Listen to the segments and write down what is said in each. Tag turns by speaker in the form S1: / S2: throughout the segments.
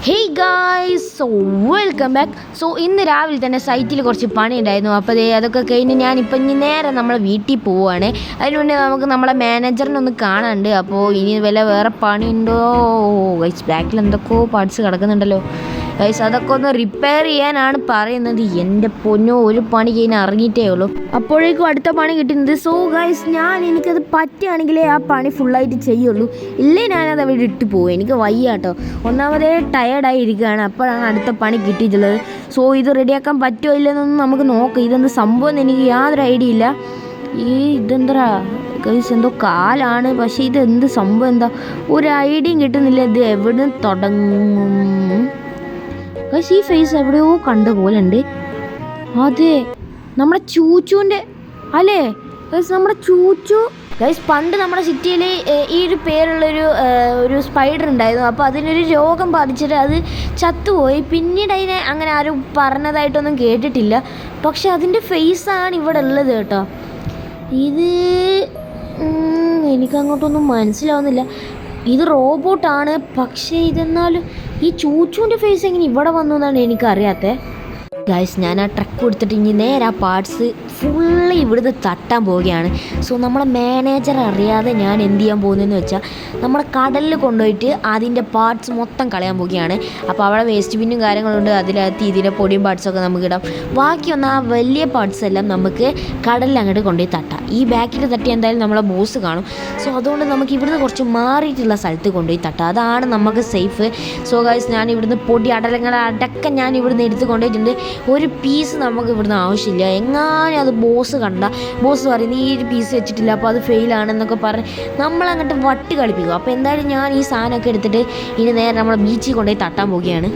S1: Hey guys, so welcome back. So ഇന്ന് രാവിലെ തന്നെ സൈറ്റിൽ കുറച്ച് പണി ഉണ്ടായിരുന്നു. അപ്പോൾ അതൊക്കെ കഴിഞ്ഞ് ഞാനിപ്പോൾ ഇനി നേരെ നമ്മളെ വീട്ടിൽ പോവുകയാണ്. അതിന് മുന്നേ നമുക്ക് നമ്മളെ മാനേജറിനെ ഒന്ന് കാണാനുണ്ട്. അപ്പോൾ ഇനി വേറെ പണിയുണ്ടോ? ഗൈസ്, ബാക്കിൽ എന്തൊക്കെയോ പാർട്സ് കിടക്കുന്നുണ്ടല്ലോ ഗൈസ്. അതൊക്കെ ഒന്ന് റിപ്പയർ ചെയ്യാനാണ് പറയുന്നത്. എൻ്റെ പൊന്നോ, ഒരു പണി കഴിഞ്ഞാൽ ഇറങ്ങിയിട്ടേ ഉള്ളൂ. അപ്പോഴേക്കും അടുത്ത പണി കിട്ടുന്നത്. സോ ഗൈസ്, എനിക്കത് പറ്റുകയാണെങ്കിലേ ആ പണി ഫുള്ളായിട്ട് ചെയ്യുള്ളൂ. ഇല്ലേ ഞാനത് അവിടെ ഇട്ട് പോകും. എനിക്ക് വയ്യ കേട്ടോ. ഒന്നാമതേ ടയേർഡായി ഇരിക്കുകയാണ്. അപ്പോഴാണ് അടുത്ത പണി കിട്ടിയിട്ടുള്ളത്. സോ ഇത് റെഡിയാക്കാൻ പറ്റുമോ ഇല്ലെന്നൊന്നും നമുക്ക് നോക്കാം. ഇതെന്ത് സംഭവം എന്ന് എനിക്ക് യാതൊരു ഐഡിയ ഇല്ല. ഇതെന്താ ഗൈസ്, എന്തോ കാലാണ്. പക്ഷേ ഇതെന്ത് സംഭവം, എന്താ ഒരു ഐഡിയയും കിട്ടുന്നില്ല. ഇത് എവിടെ തുടങ്ങും ഗൈസ്? ഈ ഫേസ് എവിടെയോ കണ്ട പോലെ ഉണ്ട്. അതെ, നമ്മുടെ ചൂച്ചുവിൻ്റെ അല്ലേ ഗൈസ്? നമ്മുടെ ചൂച്ചു ഗൈസ്, പണ്ട് നമ്മുടെ സിറ്റിയിൽ ഈ ഒരു പേരുള്ളൊരു സ്പൈഡർ ഉണ്ടായിരുന്നു. അപ്പോൾ അതിനൊരു രോഗം ബാധിച്ചിട്ട് അത് ചത്തുപോയി. പിന്നീട് അതിനെ അങ്ങനെ ആരും പറഞ്ഞതായിട്ടൊന്നും കേട്ടിട്ടില്ല. പക്ഷെ അതിൻ്റെ ഫേസാണ് ഇവിടെ ഉള്ളത് കേട്ടോ. ഇത് എനിക്കങ്ങോട്ടൊന്നും മനസ്സിലാവുന്നില്ല. ഇത് റോബോട്ടാണ്. പക്ഷേ ഇതെന്നാലും ഈ ചൂച്ചുവിൻ്റെ ഫേസ് എങ്ങനെ ഇവിടെ വന്നു എന്നാണ് എനിക്കറിയാത്തത് ഗൈസ്. ഞാൻ ആ ട്രക്ക് കൊടുത്തിട്ട് ഇനി നേരെ ആ പാർട്സ് ഫുള്ള് ഇവിടുന്ന് തട്ടാൻ പോവുകയാണ്. സോ നമ്മളെ മാനേജർ അറിയാതെ ഞാൻ എന്ത് ചെയ്യാൻ പോകുന്നതെന്ന് വെച്ചാൽ നമ്മളെ കടലിൽ കൊണ്ടുപോയിട്ട് അതിൻ്റെ പാർട്സ് മൊത്തം കളയാൻ പോവുകയാണ്. അപ്പോൾ അവിടെ വേസ്റ്റ് ബിന്നും കാര്യങ്ങളുണ്ട്. അതിനകത്ത് ഇതിൻ്റെ പൊടിയും പാർട്സൊക്കെ നമുക്ക് ഇടാം. ബാക്കിയൊന്നും ആ വലിയ പാർട്സ് എല്ലാം നമുക്ക് കടലിൽ അങ്ങോട്ട് കൊണ്ടുപോയി തട്ടാം. ഈ ബാക്കിൽ തട്ടി എന്തായാലും നമ്മളെ ബോസ് കാണും. സോ അതുകൊണ്ട് നമുക്ക് ഇവിടുന്ന് കുറച്ച് മാറിയിട്ടുള്ള സ്ഥലത്ത് കൊണ്ടുപോയി തട്ടാം. അതാണ് നമുക്ക് സേഫ്. സോ ഗൈസ്, ഞാൻ ഇവിടുന്ന് പൊടി അടക്കം ഞാൻ ഇവിടുന്ന് എടുത്ത് കൊണ്ടുപോയിട്ടുണ്ട്. ഒരു പീസ് നമുക്ക് ഇവിടുന്ന് ആവശ്യമില്ല. എങ്ങാനും അത് ബോസ് കണ്ട, ബോസ് പറയും നീ ഒരു പീസ് വെച്ചിട്ടില്ല, അപ്പോൾ അത് ഫെയിലാണെന്നൊക്കെ പറഞ്ഞ് നമ്മളങ്ങോട്ട് വട്ട് കളിപ്പിക്കും. അപ്പോൾ എന്തായാലും ഞാൻ ഈ സാധനമൊക്കെ എടുത്തിട്ട് ഇനി നേരെ നമ്മളെ ബീച്ചിൽ കൊണ്ടുപോയി തട്ടാൻ പോവുകയാണ്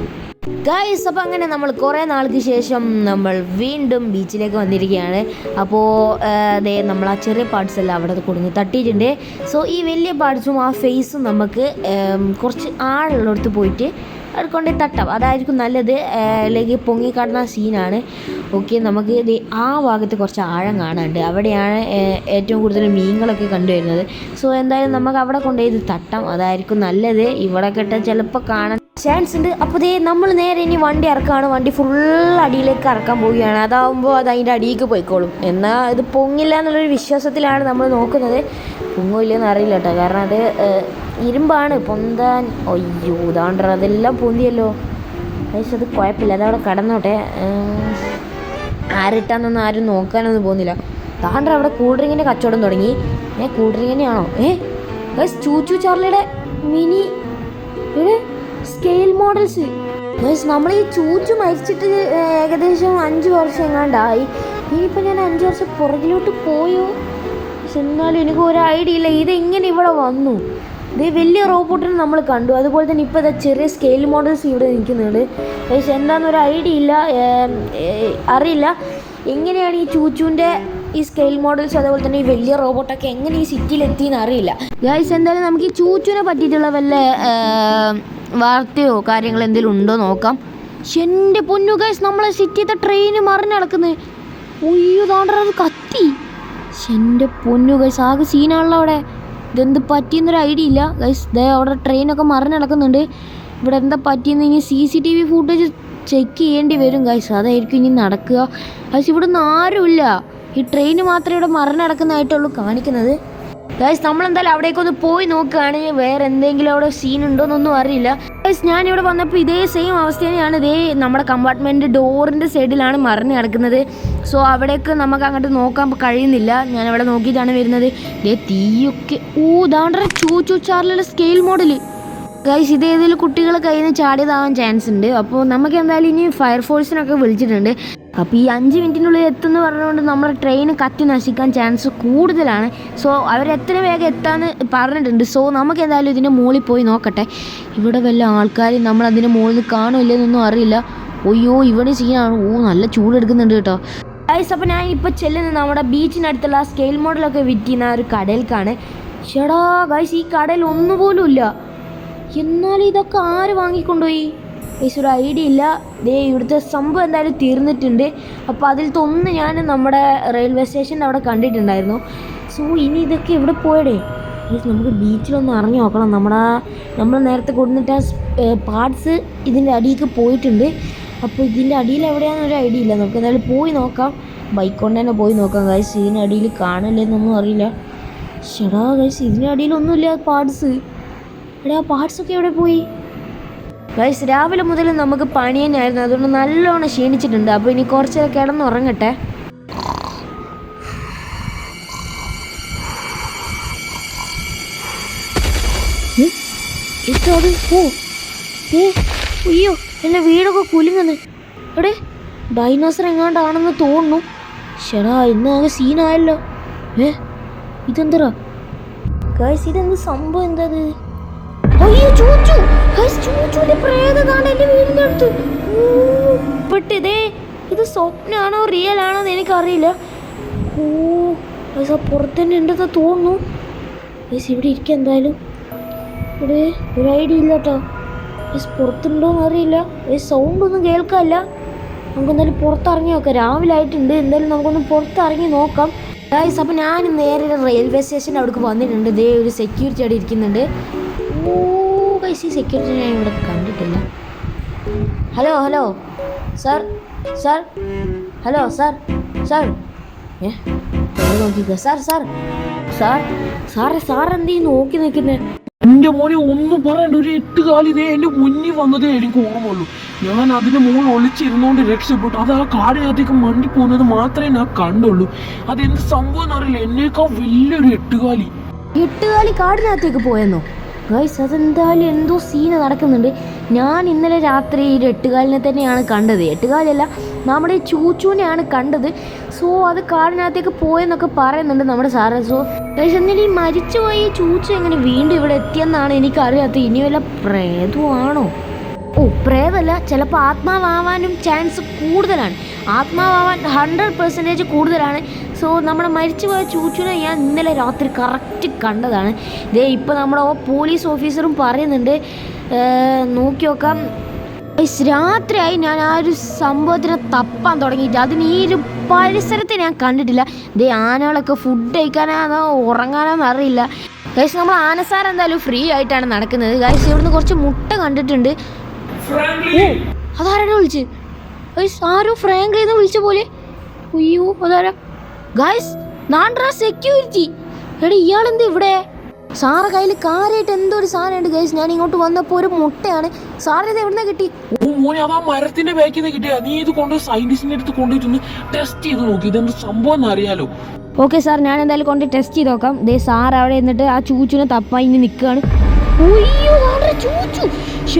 S1: ഗൈസ്. അപ്പോൾ അങ്ങനെ നമ്മൾ കുറേ നാൾക്ക് ശേഷം നമ്മൾ വീണ്ടും ബീച്ചിലേക്ക് വന്നിരിക്കുകയാണ്. അപ്പോൾ നമ്മൾ ആ ചെറിയ പാർട്സ് എല്ലാം അവിടെ കൊടുങ്ങി തട്ടിയിട്ടുണ്ട്. സോ ഈ വലിയ പാർട്സും ആ ഫേസും നമുക്ക് കുറച്ച് ആളുള്ളടത്ത് പോയിട്ട് അത് കൊണ്ടേ തട്ടാം. അതായിരിക്കും നല്ലത്. അല്ലെങ്കിൽ പൊങ്ങിക്കാട്ടുന്ന സീനാണ്. ഓക്കെ, നമുക്ക് ഇത് ആ ഭാഗത്ത് കുറച്ച് ആഴം കാണാനുണ്ട്. അവിടെയാണ് ഏറ്റവും കൂടുതൽ മീനുകളൊക്കെ കണ്ടുവരുന്നത്. സോ എന്തായാലും നമുക്ക് അവിടെ കൊണ്ടുപോയി ഇത് തട്ടാം. അതായിരിക്കും നല്ലത്. ഇവിടെ കേട്ടാൽ ചിലപ്പോൾ കാണാൻ ചാൻസ് ഉണ്ട്. അപ്പോൾ നമ്മൾ നേരെ ഇനി വണ്ടി ഇറക്കുകയാണ്. വണ്ടി ഫുൾ അടിയിലേക്ക് ഇറക്കാൻ പോവുകയാണ്. അതാവുമ്പോൾ അത് അതിൻ്റെ അടിയിലേക്ക് പോയിക്കോളും. എന്നാൽ ഇത് പൊങ്ങില്ല എന്നുള്ളൊരു വിശ്വാസത്തിലാണ് നമ്മൾ നോക്കുന്നത്. പൊങ്ങില്ലെന്ന് അറിയില്ല കേട്ടോ, കാരണം അത് ഇരുമ്പാണ്. പൊന്താൻ അയ്യോ ഇതാണ്ടോ, അതെല്ലാം പൊന്തിയല്ലോ പക്ഷെ അത് കുഴപ്പമില്ല, അതവിടെ കടന്നോട്ടെ. ആരിട്ടാന്നൊന്നും ആരും നോക്കാനൊന്നും പോകുന്നില്ല. താണ്ടോ അവിടെ കൂൾ ഡ്രിങ്കിൻ്റെ കച്ചവടം തുടങ്ങി. കൂൾ ഡ്രിങ്ക് തന്നെയാണോ? ചൂച്ചു ചാർലിയുടെ മിനി സ്കെയിൽ മോഡൽസ്. നമ്മൾ ഈ ചൂച്ചു മരിച്ചിട്ട് ഏകദേശം 5 വർഷം എങ്ങാണ്ടായി. ഇനിയിപ്പോൾ ഞാൻ 5 വർഷം പുറകിലോട്ട് പോയോ? പക്ഷെ എന്നാലും എനിക്ക് ഒരു ഐഡിയ ഇല്ല ഇതെങ്ങനെ ഇവിടെ വന്നു. ഇത് വലിയ റോബോട്ടിനെ നമ്മൾ കണ്ടു. അതുപോലെ തന്നെ ഇപ്പോൾ ചെറിയ സ്കെയിൽ മോഡൽസ് ഇവിടെ നിൽക്കുന്നുണ്ട്. പക്ഷെ എന്താണെന്നൊരു ഐഡിയ ഇല്ല, അറിയില്ല എങ്ങനെയാണ് ഈ ചൂച്ചുവിൻ്റെ ഈ സ്കെയിൽ മോഡൽസ് അതുപോലെ തന്നെ ഈ വലിയ റോബോട്ടൊക്കെ എങ്ങനെ ഈ സിറ്റിയിലെത്തിയെന്ന് അറിയില്ല ഗൈസ്. എന്തായാലും നമുക്ക് ഈ ചൂച്ചുവിനെ പറ്റിയിട്ടുള്ള വല്ല വാർത്തയോ കാര്യങ്ങൾ എന്തെങ്കിലും ഉണ്ടോ നോക്കാം. എൻ്റെ പൊന്നു ഗൈസ്, നമ്മളെ സിറ്റിയത്തെ ട്രെയിന് മറിഞ്ഞ് നടക്കുന്നത്. ഒയ്യോ താണ്ടത് കത്തി. എൻ്റെ പൊന്നു ഗൈസ്, ആകെ സീനാണല്ലോ അവിടെ. ഇതെന്ത് പറ്റിയെന്നൊരു ഐഡിയ ഇല്ല ഗൈസ്. അവിടെ ട്രെയിനൊക്കെ മറിഞ്ഞ് നടക്കുന്നുണ്ട്. ഇവിടെ എന്താ പറ്റിയെന്ന് ഇനി CCTV ഫുട്ടേജ് ചെക്ക് ചെയ്യേണ്ടി വരും ഗൈസ്. അതായിരിക്കും ഇനി നടക്കുക ഗൈസ്. ഇവിടെ നിന്ന് ആരുമില്ല, ഈ ട്രെയിൻ മാത്രമേ ഇവിടെ മറിഞ്ഞ് നടക്കുന്നതായിട്ടുള്ളൂ കാണിക്കുന്നത് ഗൈസ്. നമ്മളെന്തായാലും അവിടേക്കൊന്ന് പോയി നോക്കുകയാണ്. വേറെ എന്തെങ്കിലും അവിടെ സീൻ ഉണ്ടോയെന്നൊന്നും അറിയില്ല ഗൈസ്. ഞാനിവിടെ വന്നപ്പോൾ ഇതേ സെയിം അവസ്ഥ തന്നെയാണ്. ഇതേ നമ്മുടെ കമ്പാർട്ട്മെൻറ്റ് ഡോറിൻ്റെ സൈഡിലാണ് മറിഞ്ഞ് കിടക്കുന്നത്. സോ അവിടേക്ക് നമുക്ക് അങ്ങോട്ട് നോക്കാൻ കഴിയുന്നില്ല. ഞാനവിടെ നോക്കിയിട്ടാണ് വരുന്നത്. ഇതേ തീയൊക്കെ ദാണ്ടര ചൂച്ചു ചാർലിയുടെ സ്കെയിൽ മോഡൽ ഗൈസ്. ഇത് ഏതെങ്കിലും കുട്ടികളെ കയ്യിൽ നിന്ന് ചാടിയതാവാൻ ചാൻസ് ഉണ്ട്. അപ്പോൾ നമുക്ക് എന്തായാലും ഇനി ഫയർഫോഴ്സിനൊക്കെ വിളിച്ചിട്ടുണ്ട്. അപ്പോൾ ഈ 5 മിനിറ്റിനുള്ളിൽ എത്തുമെന്ന് പറഞ്ഞുകൊണ്ട് നമ്മുടെ ട്രെയിൻ കത്തി നശിക്കാൻ ചാൻസ് കൂടുതലാണ്. സോ അവരെത്ര വേഗം എത്താമെന്ന് പറഞ്ഞിട്ടുണ്ട്. സോ നമുക്ക് എന്തായാലും ഇതിൻ്റെ മുകളിൽ പോയി നോക്കട്ടെ. ഇവിടെ വല്ല ആൾക്കാരും നമ്മളതിൻ്റെ മുകളിൽ കാണില്ലെന്നൊന്നും അറിയില്ല. ഒയ്യോ ഇവിടെ സീനാണ്. നല്ല ചൂടെടുക്കുന്നുണ്ട് കേട്ടോ ഗൈസ്. അപ്പോൾ ഞാൻ ഇപ്പോൾ ചെല്ലുന്നത് നമ്മുടെ ബീച്ചിനടുത്തുള്ള സ്കെയിൽ മോഡലൊക്കെ വിറ്റിരുന്ന ഒരു കടയിലേക്കാണ്. ചേടാ ഗൈസ്, ഈ കടയിൽ ഒന്നുപോലും ഇല്ല. എന്നാലും ഇതൊക്കെ ആര് വാങ്ങിക്കൊണ്ടുപോയി ഗൈസ്? ഒരു ഐഡിയ ഇല്ല. ഇവിടുത്തെ സംഭവം എന്തായാലും തീർന്നിട്ടുണ്ട്. അപ്പോൾ അതിലത്തെ ഒന്ന് ഞാൻ നമ്മുടെ റെയിൽവേ സ്റ്റേഷൻ്റെ അവിടെ കണ്ടിട്ടുണ്ടായിരുന്നു. സോ ഇനി ഇതൊക്കെ എവിടെ പോയടേ? നമുക്ക് ബീച്ചിലൊന്ന് ഇറങ്ങി നോക്കണം. നമ്മൾ നേരത്തെ കൊടുത്തിട്ട് പാർട്സ് ഇതിൻ്റെ അടിയിലേക്ക് പോയിട്ടുണ്ട്. അപ്പോൾ ഇതിൻ്റെ അടിയിൽ എവിടെയാണെന്നൊരു ഐഡിയ ഇല്ല. നമുക്ക് എന്തായാലും പോയി നോക്കാം. ബൈക്ക് കൊണ്ട് തന്നെ പോയി നോക്കാം ഗൈസ്. ഇതിൻ്റെ അടിയിൽ കാണില്ലെന്നൊന്നും അറിയില്ല. ഷെടാ ഗൈസ്, ഇതിൻ്റെ അടിയിലൊന്നുമില്ല പാർട്സ്. എടാ പാർട്സൊക്കെ എവിടെ പോയി ഗൈസ്? രാവിലെ മുതൽ നമുക്ക് പണി തന്നെയായിരുന്നു, അതുകൊണ്ട് നല്ലോണം ക്ഷീണിച്ചിട്ടുണ്ട്. അപ്പോൾ ഇനി കുറച്ച് കിടന്നുറങ്ങട്ടെ. അയ്യോ, എൻ്റെ വീടൊക്കെ കുലുങ്ങുന്നു. എടേ ഡൈനോസർ എങ്ങാണ്ടാണെന്ന് തോന്നുന്നു. ഷെടാ ഇന്നാകെ സീനായല്ലോ. ഇതെന്തരാ ഗൈസ്? ഇതെന്ത് സംഭവം? എന്താ ഇത്? അയ്യോ ചൂച്ചു ഗൈസ്, ചൂച്ചുവിന്റെ പ്രേതമാണ് എൻ്റെ വീടിൻ്റെ അടുത്ത്. പെട്ടതേ, ഇത് സ്വപ്നമാണോ റിയൽ ആണോ എന്ന് എനിക്കറിയില്ല. ഓ ഗൈസ്, ആ പുറത്തന്നെ ഉണ്ടെന്ന് തോന്നുന്നു. ഗൈസ് ഇവിടെ ഇരിക്കുക എന്തായാലും. ഇവിടെ ഒരു ഐഡിയ ഇല്ല കേട്ടോ. ഗൈസ് പുറത്തുണ്ടോയെന്ന് അറിയില്ല. ഗൈസ് സൗണ്ടൊന്നും കേൾക്കാനില്ല. നമുക്കെന്തായാലും പുറത്തിറങ്ങി നോക്കാം. രാവിലെ ആയിട്ടുണ്ട്, എന്തായാലും നമുക്കൊന്ന് പുറത്തിറങ്ങി നോക്കാം ഗൈസ്. അപ്പോൾ ഞാൻ നേരെ റെയിൽവേ സ്റ്റേഷൻ്റെ അവിടേക്ക് വന്നിട്ടുണ്ട്. ഇതേ ഒരു സെക്യൂരിറ്റി അവിടെ ഇരിക്കുന്നുണ്ട്. ഓ ഗൈസ്, ഈ സെക്യൂരിറ്റി ഞാൻ ഇവിടെ കണ്ടിട്ടില്ല. Hello hello sir, sir, hello sir, sir, നോക്കിക്ക സാർ, സാർ, സാർ, സാറേ സാർ എന്ത് നോക്കി നിൽക്കുന്നത്?
S2: എന്റെ മോനെ ഒന്നും പറയണ്ട, ഒരു 8 കാലിതേ എന്റെ മുന്നിൽ വന്നതേ എനിക്ക് ഓർമ്മയുള്ളൂ. ഞാൻ അതിന് മുകളിൽ ഒളിച്ചിരുന്നോണ്ട് രക്ഷപ്പെട്ടു. അത് ആ കാടിനകത്തേക്ക് മണ്ടി പോകുന്നത് മാത്രമേ ഞാൻ കണ്ടുള്ളൂ. അതെന്ത് സംഭവം എന്നറിയില്ല. എന്നേക്കാൾ വലിയൊരു 8 കാലി.
S1: 8 കാലി കാടിനകത്തേക്ക് പോയെന്നോ ഗൈസ്? അതെന്തായാലും എന്തോ സീന് നടക്കുന്നുണ്ട്. ഞാൻ ഇന്നലെ രാത്രി ഈ 8 കാലിനെ തന്നെയാണ് കണ്ടത്. 8 കാലല്ല, നമ്മുടെ ചൂച്ചുവിനെയാണ് കണ്ടത്. സോ അത് കാടിനകത്തേക്ക് പോയെന്നൊക്കെ പറയുന്നുണ്ട് നമ്മുടെ സാറ്. സോ ഗൈസ്, എന്നിട്ട് ഈ മരിച്ചുപോയി ചൂച്ചു എങ്ങനെ വീണ്ടും ഇവിടെ എത്തിയെന്നാണ് എനിക്കറിയാത്തത്. ഇനി വല്ല പ്രേതമാണോ? ഓ പ്രേതമല്ല, ചിലപ്പോൾ ആത്മാവാനും ചാൻസ് കൂടുതലാണ്. ആത്മാവാൻ 100% കൂടുതലാണ്. സോ നമ്മുടെ മരിച്ചുപോയ ചൂച്ചുനെ ഞാൻ ഇന്നലെ രാത്രി കറക്റ്റ് കണ്ടതാണ്. ഇതേ ഇപ്പോൾ നമ്മുടെ പോലീസ് ഓഫീസറും പറയുന്നുണ്ട്. നോക്കി നോക്കാം. രാത്രിയായി ഞാൻ ആ ഒരു സംഭവത്തിനെ തപ്പാൻ തുടങ്ങിയിട്ട്. അതിന് ഈ ഒരു പരിസരത്ത് ഞാൻ കണ്ടിട്ടില്ല. ഇതേ ആനകളൊക്കെ ഫുഡ് കഴിക്കാനാണോ ഉറങ്ങാനോന്ന് അറിയില്ല ഗൈസ്. നമ്മൾ ആനസാർ എന്തായാലും ഫ്രീ ആയിട്ടാണ് നടക്കുന്നത് ഗൈസ്. ഇവിടുന്ന് കുറച്ച് മുട്ട കണ്ടിട്ടുണ്ട്. ഓ അതാരാണ് വിളിച്ച് ഗൈസ്? ആരോ ഫ്രാങ്ക്ലിന്ന് വിളിച്ച പോലെ. അയ്യോ അതാരാ ഗൈസ്? നാണ്ട്രാ സെക്യൂരിറ്റി. എടാ ഇയാളെന്താ ഇവിടെ? സാറ് കയ്യിൽ കാര്യമായിട്ട് എന്തോ ഒരു സാധനമുണ്ട് ഗൈസ്. ഞാൻ ഇങ്ങോട്ട് വന്നപ്പോൾ ഒരു മുട്ടയാണ്. സാറിന് ഇത് എവിടുന്ന കിട്ടി?
S2: ഓ മോനെ, അതാ മരത്തിന്റെ ബാക്കിൽ നിന്ന് കിട്ടിയ. നീ ഇത് കൊണ്ട് സയന്റിസ്റ്റിന്റെ അടുത്ത് കൊണ്ടുപോയിട്ടൊന്ന് ടെസ്റ്റ് ചെയ്ത് നോക്കി. ഇതെന്ത് സംഭവം എന്ന് അറിയാലോ.
S1: ഓക്കെ സാർ, ഞാൻ എന്തായാലും കൊണ്ട് ടെസ്റ്റ് ചെയ്ത് നോക്കാം. ദേ സാർ അവിടെ എന്നിട്ട് ആ ചൂച്ചുനെ തപ്പാൻ ഇനി നിൽക്കുകയാണ്. അയ്യോ ചൂച്ചു,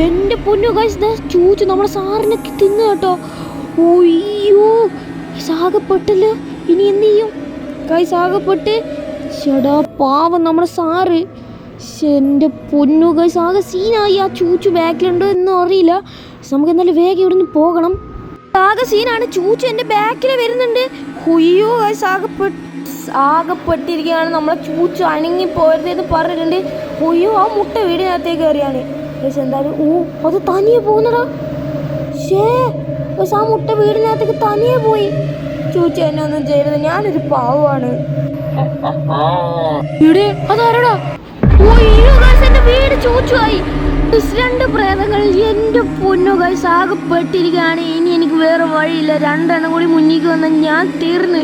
S1: എൻ്റെ പൊന്നു ഗൈസ്, ചൂച്ചു നമ്മുടെ സാറിനെ തിന്നു കേട്ടോ. അയ്യോ ആകെപ്പെട്ടല്ലോ. ഇനി എന്ത് ചെയ്യും ഗൈസ്? ആകെപ്പെട്ട് ചേടാ പാവം നമ്മുടെ സാറ്. എൻ്റെ പൊന്നു ഗൈസ്, ആകെ സീനായി. ആ ചൂച്ചു ബാക്കിലുണ്ടോ എന്നും അറിയില്ല. നമുക്ക് എന്തായാലും വേഗം ഇവിടെ നിന്ന് പോകണം. ആകെ സീനാണ്. ചൂച്ചു എൻ്റെ ബാക്കിൽ വരുന്നുണ്ട്. അയ്യോ ഗൈസ്, ആകെപ്പെട്ടിരിക്കുകയാണ്. നമ്മളെ ചൂച്ചു അണങ്ങി പോരുതെന്ന് പറഞ്ഞിട്ടുണ്ട്. അയ്യോ ആ മുട്ട വീടിനകത്തേക്ക് കയറിയാണ് ഗൈസ്. എന്തായാലും അത് തനിയെ പോകുന്നടാ. ആ മുട്ട വീടിനകത്തേക്ക് തനിയെ പോയി. ചൂച്ചു എന്നെ ഒന്നും ചെയ്യരുത്, ഞാനൊരു പാവമാണ്. ഇവിടെ അതാരടാ? എന്റെ വീട് ചൂച്ചുമായി. 2 പ്രേതങ്ങൾ. എൻ്റെ പൊന്നു ഗൈസ്, ആകെപ്പെട്ടിരിക്കുകയാണ്. ഇനി എനിക്ക് വേറെ വഴിയില്ല. 2 എണ്ണം കൂടി മുന്നിലേക്ക് വന്നാൽ ഞാൻ തീർന്ന്.